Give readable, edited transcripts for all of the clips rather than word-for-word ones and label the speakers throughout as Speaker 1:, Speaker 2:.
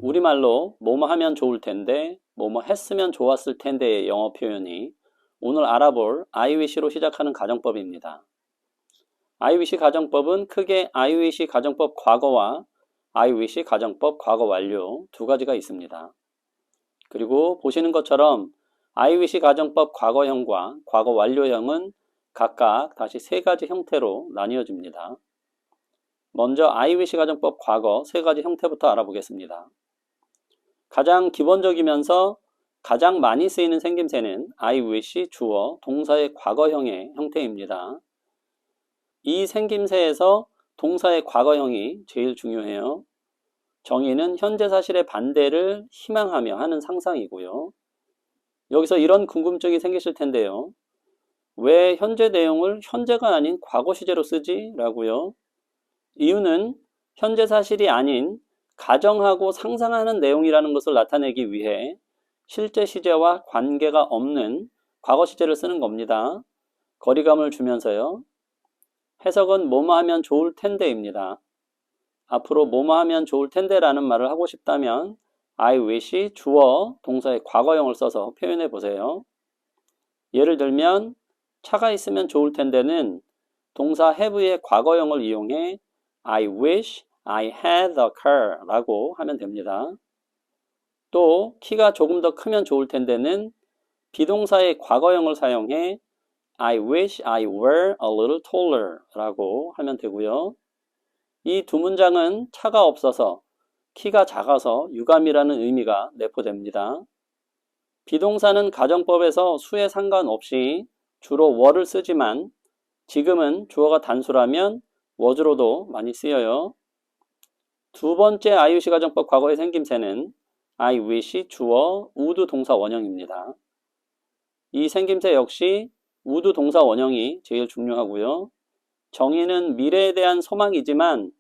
Speaker 1: 우리말로 뭐뭐 하면 좋을 텐데, 뭐뭐 했으면 좋았을 텐데의 영어 표현이 오늘 알아볼 I wish로 시작하는 가정법입니다. I wish 가정법은 크게 I wish 가정법 과거와 I wish 가정법 과거 완료 두 가지가 있습니다. 그리고 보시는 것처럼 I wish 가정법 과거형과 과거 완료형은 각각 다시 세 가지 형태로 나뉘어집니다. 먼저 I wish 가정법 과거 세 가지 형태부터 알아보겠습니다. 가장 기본적이면서 가장 많이 쓰이는 생김새는 I wish 주어 동사의 과거형의 형태입니다. 이 생김새에서 동사의 과거형이 제일 중요해요. 정의는 현재 사실의 반대를 희망하며 하는 상상이고요. 여기서 이런 궁금증이 생기실 텐데요. 왜 현재 내용을 현재가 아닌 과거 시제로 쓰지? 라고요. 이유는 현재 사실이 아닌 가정하고 상상하는 내용이라는 것을 나타내기 위해 실제 시제와 관계가 없는 과거 시제를 쓰는 겁니다. 거리감을 주면서요. 해석은 뭐뭐 하면 좋을 텐데입니다. 앞으로 뭐뭐 하면 좋을 텐데라는 말을 하고 싶다면 I wish 주어 동사의 과거형을 써서 표현해 보세요. 예를 들면 차가 있으면 좋을 텐데는 동사 have의 과거형을 이용해 I wish I had a car 라고 하면 됩니다. 또 키가 조금 더 크면 좋을 텐데는 비동사의 과거형을 사용해 I wish I were a little taller 라고 하면 되고요. 이 두 문장은 차가 없어서 키가 작아서 유감이라는 의미가 내포됩니다. 비동사는 가정법에서 수에 상관없이 주로 were를 쓰지만 지금은 주어가 단수라면 was로도 많이 쓰여요. 두 번째 I wish 가정법 과거의 생김새는 I wish 주어 would 동사 원형입니다. 이 생김새 역시 would 동사 원형이 제일 중요하고요. 정의는 미래에 대한 소망이지만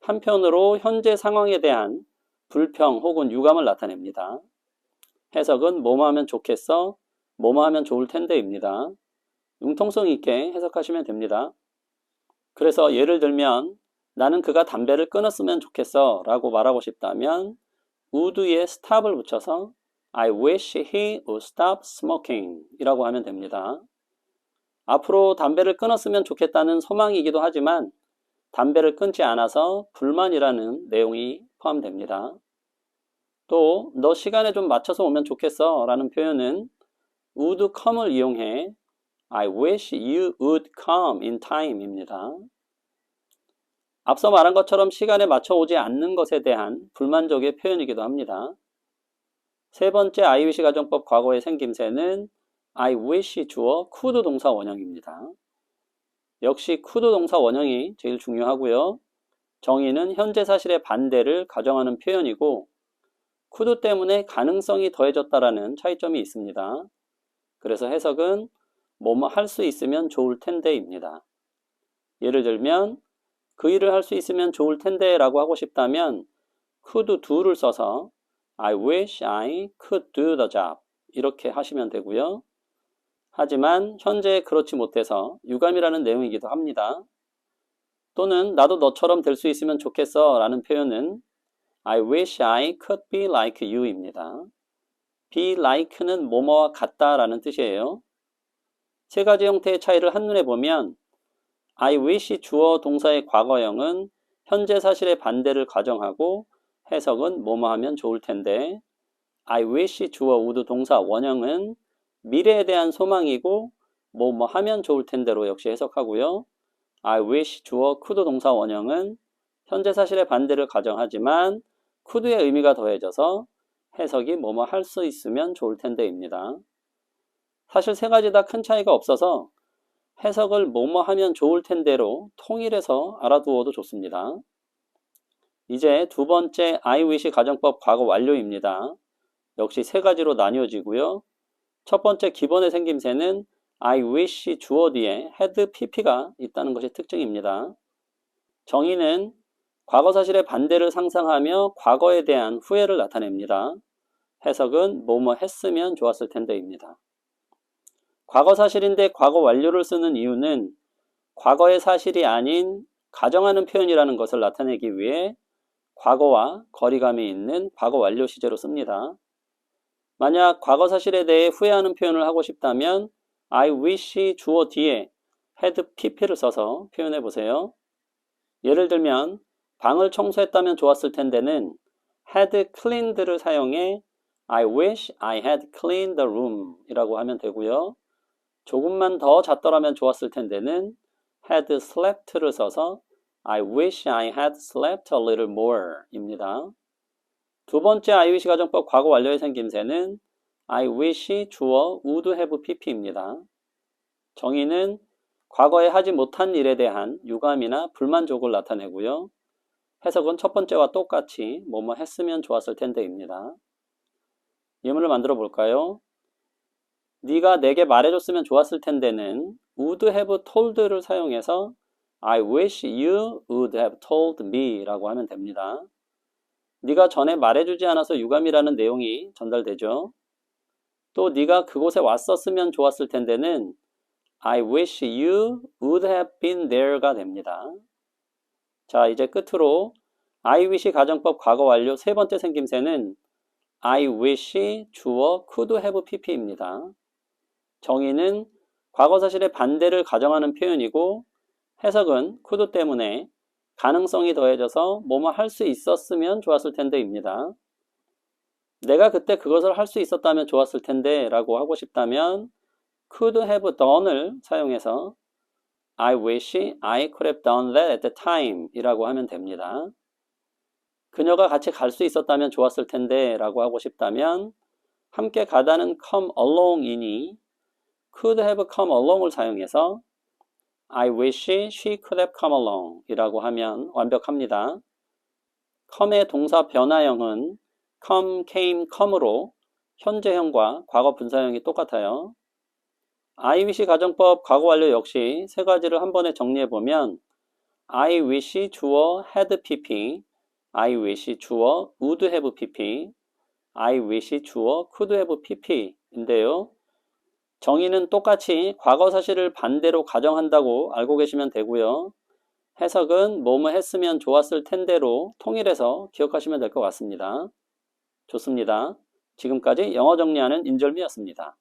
Speaker 1: 한편으로 현재 상황에 대한 불평 혹은 유감을 나타냅니다. 해석은 뭐뭐 하면 좋겠어, 뭐뭐 하면 좋을 텐데입니다. 융통성 있게 해석하시면 됩니다. 그래서 예를 들면 나는 그가 담배를 끊었으면 좋겠어 라고 말하고 싶다면 would에 stop을 붙여서 I wish he would stop smoking 이라고 하면 됩니다. 앞으로 담배를 끊었으면 좋겠다는 소망이기도 하지만 담배를 끊지 않아서 불만이라는 내용이 포함됩니다. 또 너 시간에 좀 맞춰서 오면 좋겠어 라는 표현은 would come을 이용해 I wish you would come in time 입니다. 앞서 말한 것처럼 시간에 맞춰 오지 않는 것에 대한 불만족의 표현이기도 합니다. 세 번째 I wish 가정법 과거의 생김새는 I wish 주어 could 동사 원형입니다. 역시 could 동사 원형이 제일 중요하고요. 정의는 현재 사실의 반대를 가정하는 표현이고 could 때문에 가능성이 더해졌다라는 차이점이 있습니다. 그래서 해석은 뭐뭐 할 수 있으면 좋을 텐데입니다. 예를 들면 그 일을 할 수 있으면 좋을 텐데 라고 하고 싶다면 could do를 써서 I wish I could do the job 이렇게 하시면 되고요. 하지만 현재 그렇지 못해서 유감이라는 내용이기도 합니다. 또는 나도 너처럼 될 수 있으면 좋겠어 라는 표현은 I wish I could be like you 입니다. be like는 뭐뭐와 같다 라는 뜻이에요. 세 가지 형태의 차이를 한눈에 보면 I wish 주어 동사의 과거형은 현재 사실의 반대를 가정하고 해석은 뭐뭐 하면 좋을 텐데 I wish 주어 would 동사 원형은 미래에 대한 소망이고 뭐뭐 하면 좋을 텐데로 역시 해석하고요. I wish 주어 could 동사 원형은 현재 사실의 반대를 가정하지만 could의 의미가 더해져서 해석이 뭐뭐 할 수 있으면 좋을 텐데입니다. 사실 세 가지 다 큰 차이가 없어서 해석을 뭐뭐 하면 좋을 텐데로 통일해서 알아두어도 좋습니다. 이제 두 번째 I wish 가정법 과거 완료입니다. 역시 세 가지로 나뉘어지고요. 첫 번째 기본의 생김새는 I wish 주어 뒤에 had pp가 있다는 것이 특징입니다. 정의는 과거 사실의 반대를 상상하며 과거에 대한 후회를 나타냅니다. 해석은 뭐뭐 했으면 좋았을 텐데입니다. 과거 사실인데 과거 완료를 쓰는 이유는 과거의 사실이 아닌 가정하는 표현이라는 것을 나타내기 위해 과거와 거리감이 있는 과거 완료 시제로 씁니다. 만약 과거 사실에 대해 후회하는 표현을 하고 싶다면 I wish 주어 뒤에 had pp를 써서 표현해 보세요. 예를 들면 방을 청소했다면 좋았을 텐데는 had cleaned를 사용해 I wish I had cleaned the room 이라고 하면 되고요. 조금만 더 잤더라면 좋았을 텐데는 had slept를 써서 I wish I had slept a little more 입니다. 두 번째 I wish 가정법 과거 완료의 생김새는 I wish 주어 would have pp입니다. 정의는 과거에 하지 못한 일에 대한 유감이나 불만족을 나타내고요. 해석은 첫 번째와 똑같이 뭐뭐 했으면 좋았을 텐데입니다. 예문을 만들어 볼까요? 네가 내게 말해줬으면 좋았을 텐데는 would have told를 사용해서 I wish you would have told me 라고 하면 됩니다. 네가 전에 말해주지 않아서 유감이라는 내용이 전달되죠. 또 네가 그곳에 왔었으면 좋았을 텐데는 I wish you would have been there가 됩니다. 자, 이제 끝으로 I wish 가정법 과거 완료 세 번째 생김새는 I wish 주어 could have pp입니다. 정의는 과거 사실의 반대를 가정하는 표현이고 해석은 could 때문에 가능성이 더해져서 뭐뭐 할 수 있었으면 좋았을 텐데입니다. 내가 그때 그것을 할 수 있었다면 좋았을 텐데 라고 하고 싶다면 could have done을 사용해서 I wish I could have done that at the time 이라고 하면 됩니다. 그녀가 같이 갈 수 있었다면 좋았을 텐데 라고 하고 싶다면 함께 가다는 come along이니 could have come along을 사용해서 I wish she could have come along 이라고 하면 완벽합니다. come의 동사 변화형은 come, came, come으로 현재형과 과거 분사형이 똑같아요. I wish 가정법 과거 완료 역시 세 가지를 한 번에 정리해보면 I wish 주어 had pp, I wish 주어 would have pp, I wish 주어 could have pp인데요. 정의는 똑같이 과거 사실을 반대로 가정한다고 알고 계시면 되고요. 해석은 뭐뭐 했으면 좋았을 텐데로 통일해서 기억하시면 될 것 같습니다. 좋습니다. 지금까지 영어 정리하는 인절미였습니다.